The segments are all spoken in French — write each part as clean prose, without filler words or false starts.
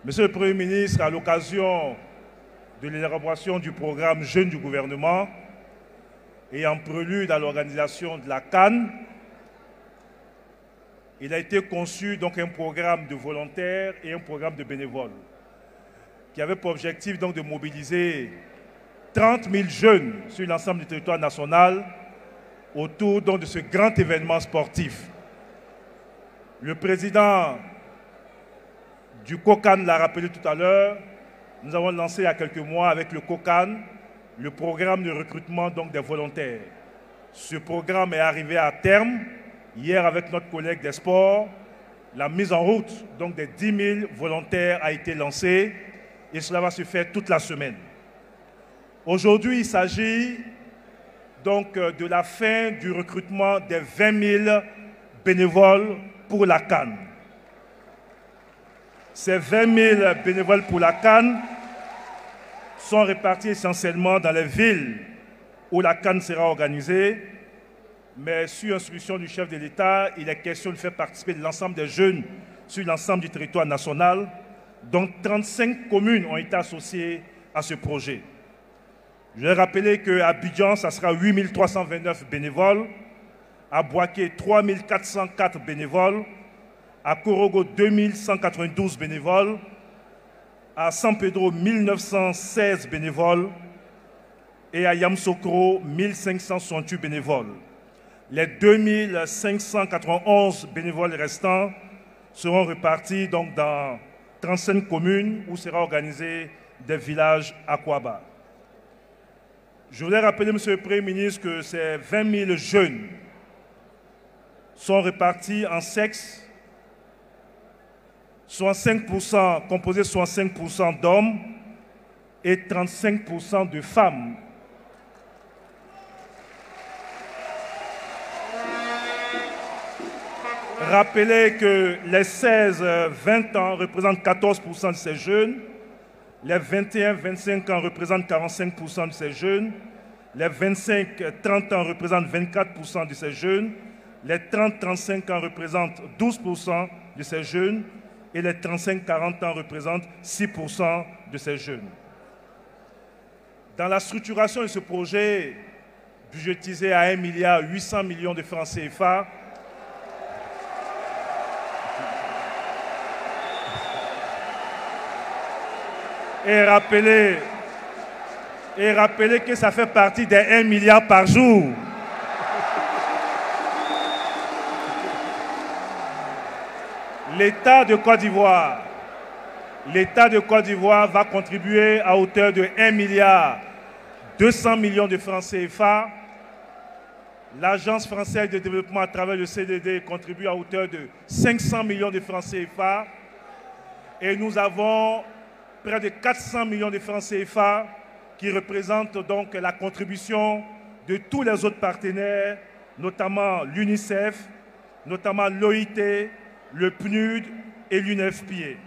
Monsieur le Premier ministre, à l'occasion de l'élaboration du programme Jeunes du gouvernement et en prélude à l'organisation de la CAN, il a été conçu donc un programme de volontaires et un programme de bénévoles qui avait pour objectif donc de mobiliser 30 000 jeunes sur l'ensemble du territoire national autour donc de ce grand événement sportif. Le président du COCAN l'a rappelé tout à l'heure, nous avons lancé il y a quelques mois avec le COCAN le programme de recrutement donc des volontaires. Ce programme est arrivé à terme hier avec notre collègue des sports. La mise en route donc des 10 000 volontaires a été lancée et cela va se faire toute la semaine. Aujourd'hui, il s'agit donc de la fin du recrutement des 20 000 bénévoles pour la CAN. Ces 20 000 bénévoles pour la CAN sont répartis essentiellement dans les villes où la CAN sera organisée, mais sur instruction du chef de l'État, il est question de faire participer l'ensemble des jeunes sur l'ensemble du territoire national, dont 35 communes ont été associées à ce projet. Je vais rappeler qu'à Abidjan, ça sera 8 329 bénévoles, à Boaké, 3 404 bénévoles, à Korogo, 2 192 bénévoles, à San Pedro, 1 916 bénévoles et à Yamoussoukro, 1 568 bénévoles. Les 2 591 bénévoles restants seront répartis donc dans 35 communes où sera organisé des villages Aquaba. Je voulais rappeler, Monsieur le Premier ministre, que ces 20 000 jeunes sont répartis en sexe, 65%, composés 65% d'hommes et 35% de femmes. Rappelez que les 16-20 ans représentent 14% de ces jeunes, les 21-25 ans représentent 45% de ces jeunes, les 25-30 ans représentent 24% de ces jeunes, les 30-35 ans représentent 12% de ces jeunes et les 35-40 ans représentent 6% de ces jeunes. Dans la structuration de ce projet, budgétisé à 1,8 milliard de francs CFA, et rappeler que ça fait partie des 1 milliard par jour. L'État de Côte d'Ivoire va contribuer à hauteur de 1 milliard 200 millions de francs CFA. L'Agence française de développement à travers le CDD contribue à hauteur de 500 millions de francs CFA. Et nous avons près de 400 millions de francs CFA qui représentent donc la contribution de tous les autres partenaires, notamment l'UNICEF, notamment l'OIT, le PNUD et l'UNFPA.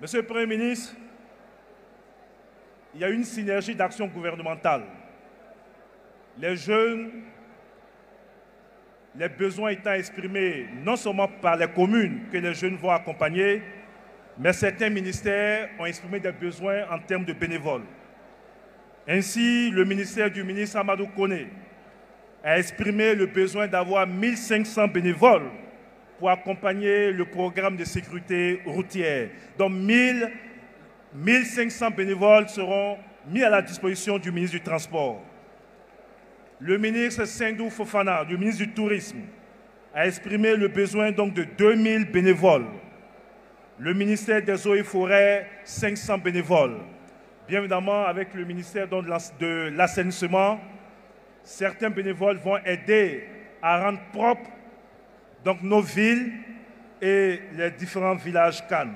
Monsieur le Premier ministre, il y a une synergie d'action gouvernementale. Les jeunes, les besoins étant exprimés non seulement par les communes que les jeunes vont accompagner, mais certains ministères ont exprimé des besoins en termes de bénévoles. Ainsi, le ministère du ministre Amadou Koné a exprimé le besoin d'avoir 1500 bénévoles pour accompagner le programme de sécurité routière. Donc 1500 bénévoles seront mis à la disposition du ministre du Transport. Le ministre Sindou Fofana, le ministre du Tourisme, a exprimé le besoin donc de 2000 bénévoles. Le ministère des Eaux et Forêts, 500 bénévoles. Bien évidemment, avec le ministère de l'Assainissement, certains bénévoles vont aider à rendre propres donc, nos villes et les différents villages CAN.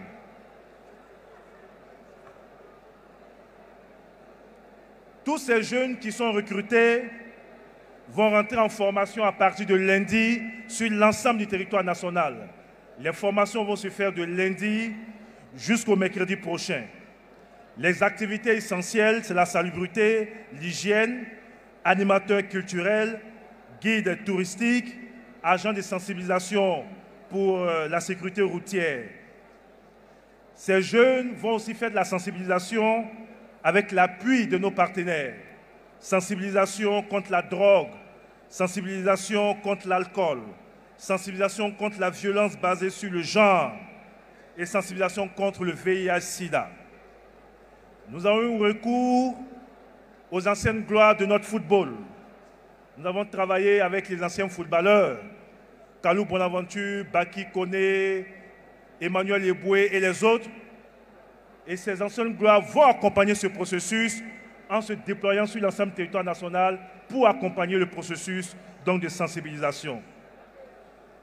Tous ces jeunes qui sont recrutés vont rentrer en formation à partir de lundi sur l'ensemble du territoire national. Les formations vont se faire de lundi jusqu'au mercredi prochain. Les activités essentielles, c'est la salubrité, l'hygiène, animateurs culturels, guides touristiques, agents de sensibilisation pour la sécurité routière. Ces jeunes vont aussi faire de la sensibilisation avec l'appui de nos partenaires. Sensibilisation contre la drogue, sensibilisation contre l'alcool, sensibilisation contre la violence basée sur le genre et sensibilisation contre le VIH-Sida. Nous avons eu recours aux anciennes gloires de notre football. Nous avons travaillé avec les anciens footballeurs, Kalou Bonaventure, Baki Kone, Emmanuel Eboué et les autres. Et ces anciennes gloires vont accompagner ce processus en se déployant sur l'ensemble du territoire national pour accompagner le processus donc, de sensibilisation.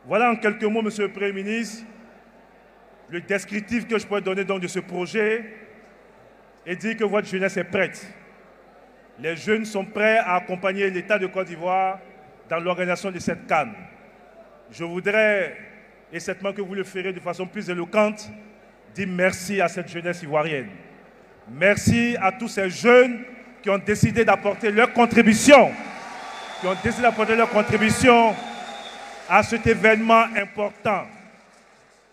Voilà en quelques mots, Monsieur le Premier ministre, le descriptif que je pourrais donner donc, de ce projet et dire que votre jeunesse est prête. Les jeunes sont prêts à accompagner l'État de Côte d'Ivoire dans l'organisation de cette CAN. Je voudrais, et certainement que vous le ferez de façon plus éloquente, dire merci à cette jeunesse ivoirienne. Merci à tous ces jeunes qui ont décidé d'apporter leur contribution, à cet événement important.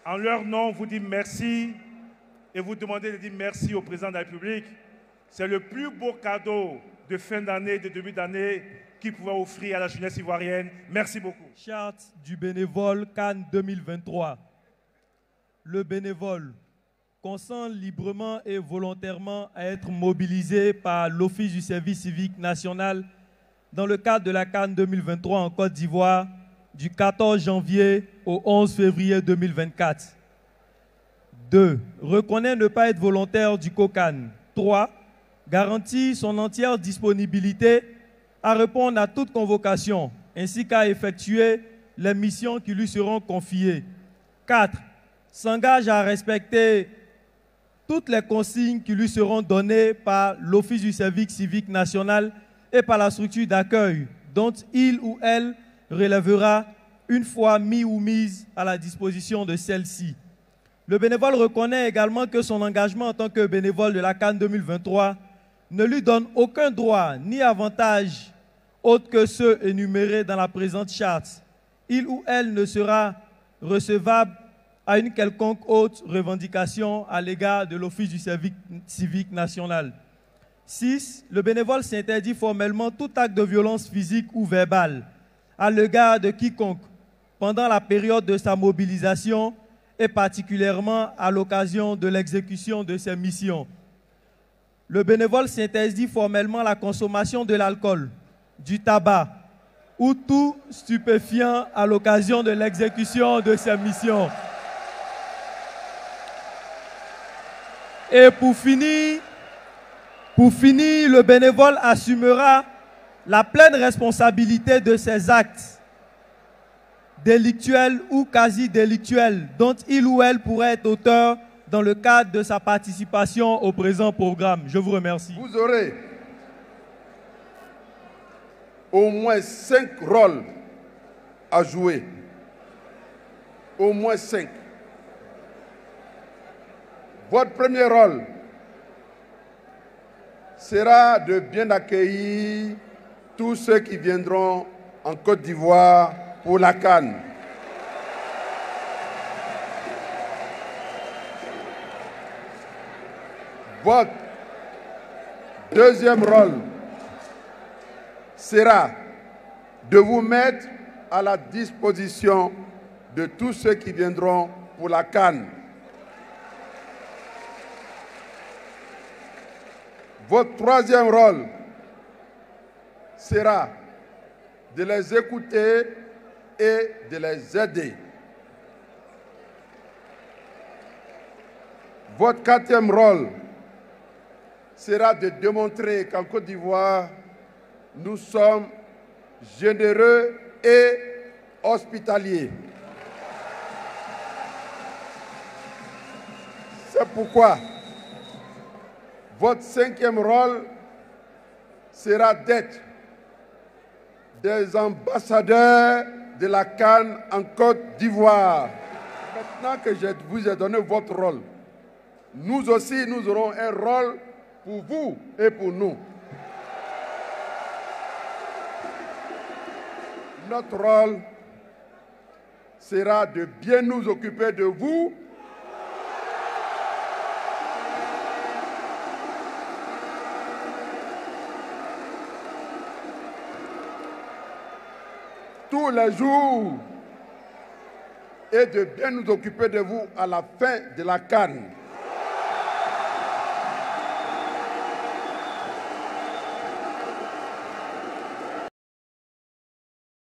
En leur nom, vous dites merci et vous demandez de dire merci au président de la République. C'est le plus beau cadeau de fin d'année, de début d'année, qu'il pouvait offrir à la jeunesse ivoirienne. Merci beaucoup. Charte du bénévole CAN 2023. Le bénévole consent librement et volontairement à être mobilisé par l'Office du service civique national dans le cadre de la CAN 2023 en Côte d'Ivoire du 14 janvier au 11 février 2024. 2. Reconnaît ne pas être volontaire du COCAN. 3. Garantit son entière disponibilité à répondre à toute convocation ainsi qu'à effectuer les missions qui lui seront confiées. 4. S'engage à respecter toutes les consignes qui lui seront données par l'Office du service civique national et par la structure d'accueil dont il ou elle relèvera une fois mis ou mise à la disposition de celle-ci. Le bénévole reconnaît également que son engagement en tant que bénévole de la CAN 2023 ne lui donne aucun droit ni avantage autre que ceux énumérés dans la présente charte. Il ou elle ne sera recevable à une quelconque autre revendication à l'égard de l'Office du service civique national. 6. Le bénévole s'interdit formellement tout acte de violence physique ou verbale à l'égard de quiconque pendant la période de sa mobilisation et particulièrement à l'occasion de l'exécution de ses missions. Le bénévole s'interdit formellement la consommation de l'alcool, du tabac ou tout stupéfiant à l'occasion de l'exécution de ses missions. Et pour finir, le bénévole assumera la pleine responsabilité de ses actes délictuels ou quasi-délictuels dont il ou elle pourrait être auteur dans le cadre de sa participation au présent programme. Je vous remercie. Vous aurez au moins 5 rôles à jouer. Au moins 5. Votre premier rôle sera de bien accueillir tous ceux qui viendront en Côte d'Ivoire pour la CAN. Votre deuxième rôle sera de vous mettre à la disposition de tous ceux qui viendront pour la CAN. Votre troisième rôle sera de les écouter et de les aider. Votre quatrième rôle sera de démontrer qu'en Côte d'Ivoire, nous sommes généreux et hospitaliers. C'est pourquoi votre cinquième rôle sera d'être des ambassadeurs de la CAN en Côte d'Ivoire. Maintenant que je vous ai donné votre rôle, nous aussi, nous aurons un rôle pour vous et pour nous. Notre rôle sera de bien nous occuper de vous tous les jours et de bien nous occuper de vous à la fin de la CAN.